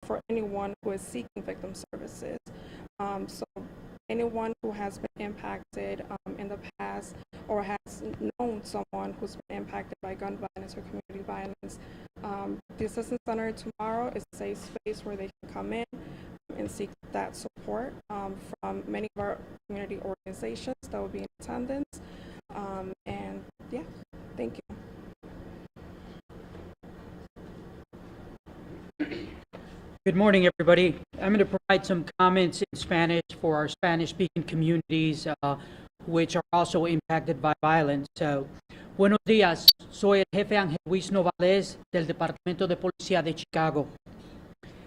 for anyone who is seeking victim services. So anyone who has been impacted in the past or has known someone who's been impacted by gun violence or community violence, the Assistance Center tomorrow is a safe space where they can come in and seek that support from many of our community organizations that will be in attendance. And yeah, thank you. Good morning, everybody. I'm going to provide some comments in Spanish for our Spanish-speaking communities, which are also impacted by violence. So, buenos días. Soy el jefe Ángel Luis Novales del Departamento de Policía de Chicago.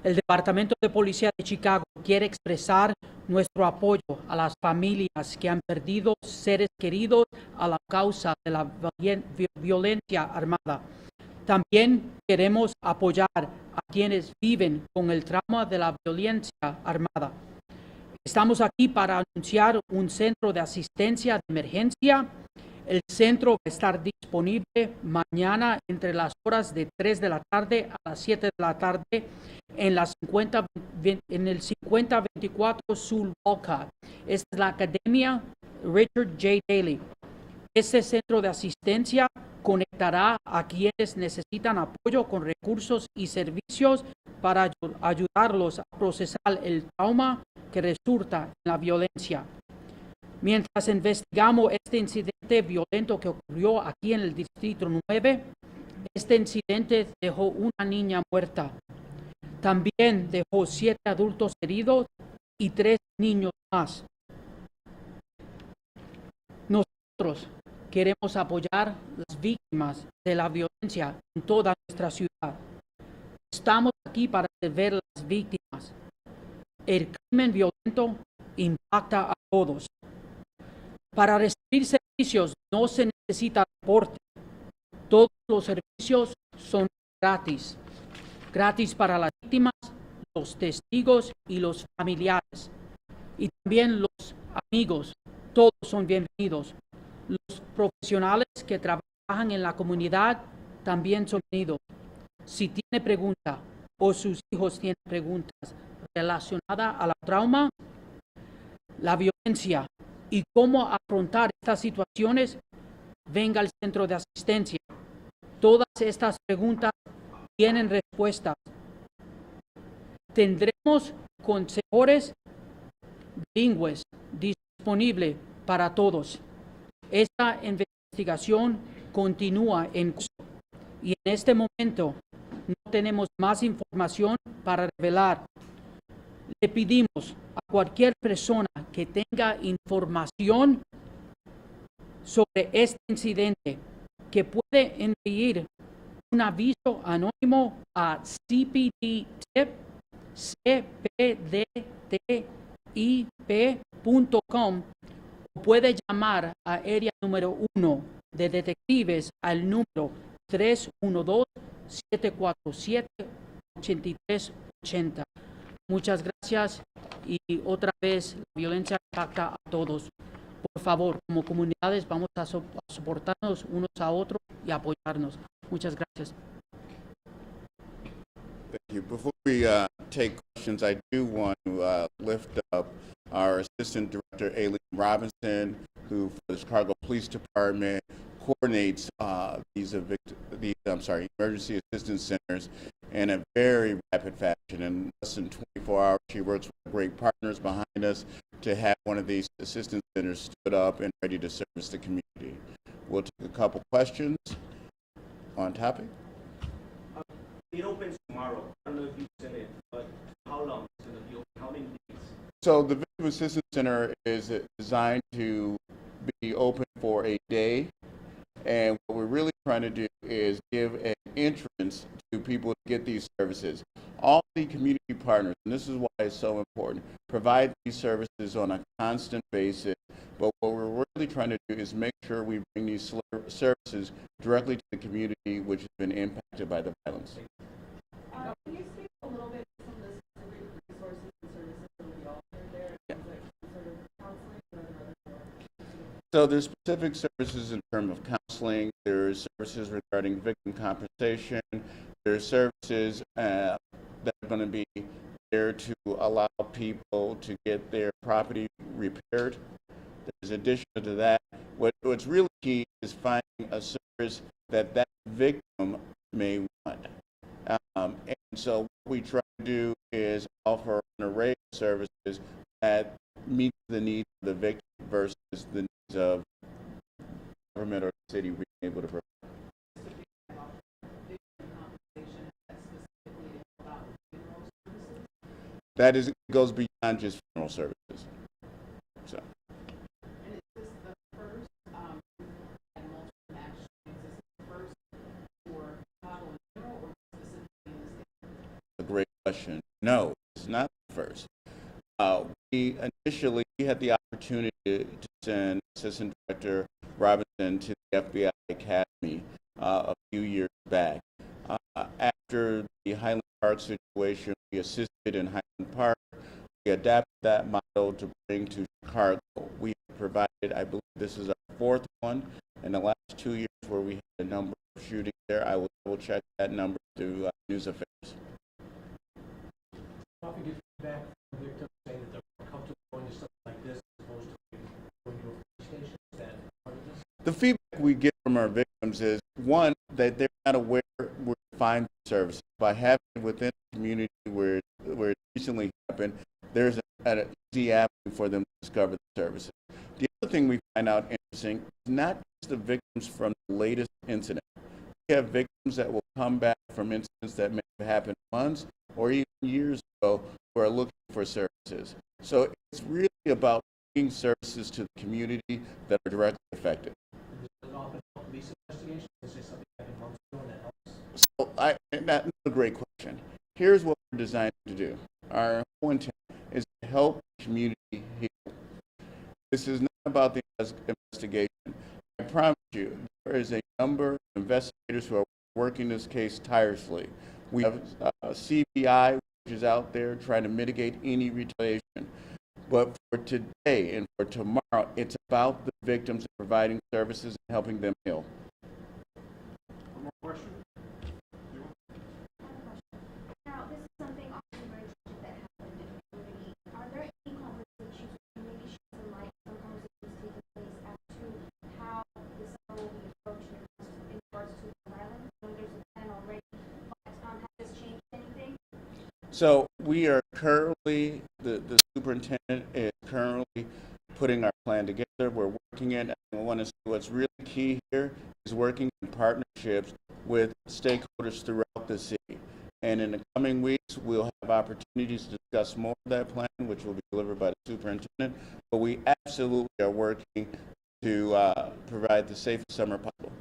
El Departamento de Policía de Chicago quiere expresar nuestro apoyo a las familias que han perdido seres queridos a la causa de la violencia armada. También queremos apoyar a quienes viven con el trauma de la violencia armada. Estamos aquí para anunciar un centro de asistencia de emergencia. El centro va a estar disponible mañana entre las horas de 3 de la tarde a las 7 de la tarde en el 5024 Sur Walcott. Esta es la Academia Richard J. Daley. Este centro de asistencia conectará a quienes necesitan apoyo con recursos y servicios para ayudarlos a procesar el trauma que resulta en la violencia. Mientras investigamos este incidente violento que ocurrió aquí en el Distrito 9, este incidente dejó una niña muerta. También dejó 7 adultos heridos y 3 niños más. Nosotros queremos apoyar a las víctimas de la violencia en toda nuestra ciudad. Estamos aquí para servir a las víctimas. El crimen violento impacta a todos. Para recibir servicios no se necesita reporte. Todos los servicios son gratis. Gratis para las víctimas, los testigos y los familiares. Y también los amigos. Todos son bienvenidos. Los profesionales que trabajan en la comunidad también son bienvenidos. Si tiene pregunta o sus hijos tienen preguntas relacionadas a la trauma, la violencia y cómo afrontar estas situaciones, venga al centro de asistencia. Todas estas preguntas tienen respuestas. Tendremos consejores bilingües disponibles para todos. Esta investigación continúa en curso y en este momento no tenemos más información para revelar. Le pedimos a cualquier persona que tenga información sobre este incidente que puede enviar un aviso anónimo a cpdtip.com o puede llamar a área número 1 de detectives al número 312-747-8380. Muchas gracias y otra vez la violencia impacta a todos. Por favor, como comunidades vamos a soportarnos unos a otros y apoyarnos. Muchas gracias. Thank you. Before we take questions, I do want to lift up our Assistant Director, Aileen Robinson, who for the Chicago Police Department coordinates these emergency assistance centers in a very rapid fashion. In less than 24 hours, she works with great partners behind us to have one of these assistance centers stood up and ready to service the community. We'll take a couple questions on topic. It opens tomorrow. I don't know if you said it, but how long is it going to be open? How many days? So the Victim Assistance Center is designed to be open for a day. And what we're really trying to do is give an entrance to people to get these services. All the community partners, and this is why it's so important, provide these services on a constant basis. But what we're really trying to do is make sure we bring these services directly to the community which has been impacted by the violence. Can you speak a little bit to some of the specific resources and services that we offer there? Yeah. Like sort of counseling or other? So there's specific services in terms of counseling, there's services regarding victim compensation, there's services that are going to be there to allow people to get their property repaired. There's addition to that. What's really key is finding a service that that victim may want. And so what we try to do is offer an array of services that meet the needs of the victim versus the needs of government or the city being able to provide. That is, goes beyond just funeral services. So. And is this the first and multiple actions? Is this the first for Chicago in general or specifically in the state? A great question. No, it's not the first. We initially had the opportunity to send Assistant Director Robinson to the FBI Academy a few years back. After the Highland Park situation, we assisted in Highland Park. We adapted that model to bring to Chicago. We provided, I believe this is our fourth one in the last 2 years where we had a number of shootings there. I will double check that number through News Affairs. Often get feedback from victims saying that they're more comfortable going to something like this as opposed to going to a police station. Is that part of this? The feedback we get from our victims is, one, that they're not aware where to find services. By having it within the community where it recently happened, there's an easy avenue for them to discover the services. The other thing we find out interesting is not just the victims from the latest incident. We have victims that will come back from incidents that may have happened months or even years ago who are looking for services. So it's really about bringing services to the community that are directly affected. Does it often help police investigations? Is there something happened months ago and that helps? So that's a great question. Here's what we're designed to do. Our whole intent is to help the community heal. This is not about the investigation. I promise you, there is a number of investigators who are working this case tirelessly. We have CBI, which is out there trying to mitigate any retaliation. But for today and for tomorrow, it's about the victims and providing services and helping them heal. One more question. Now, this is something often very tragic that happened in the community. Are there any conversations or maybe shed some light on conversations taking place as to how the summer will be approached in regards to violence? When there's a plan already, but has this changed anything? So we are currently, the superintendent is currently putting our plan together. We're working it. I want to say what's really key here is working in partnerships with stakeholders throughout the city. And in the coming weeks, we'll have opportunities to discuss more of that plan, which will be delivered by the superintendent. But we absolutely are working to provide the safest summer possible.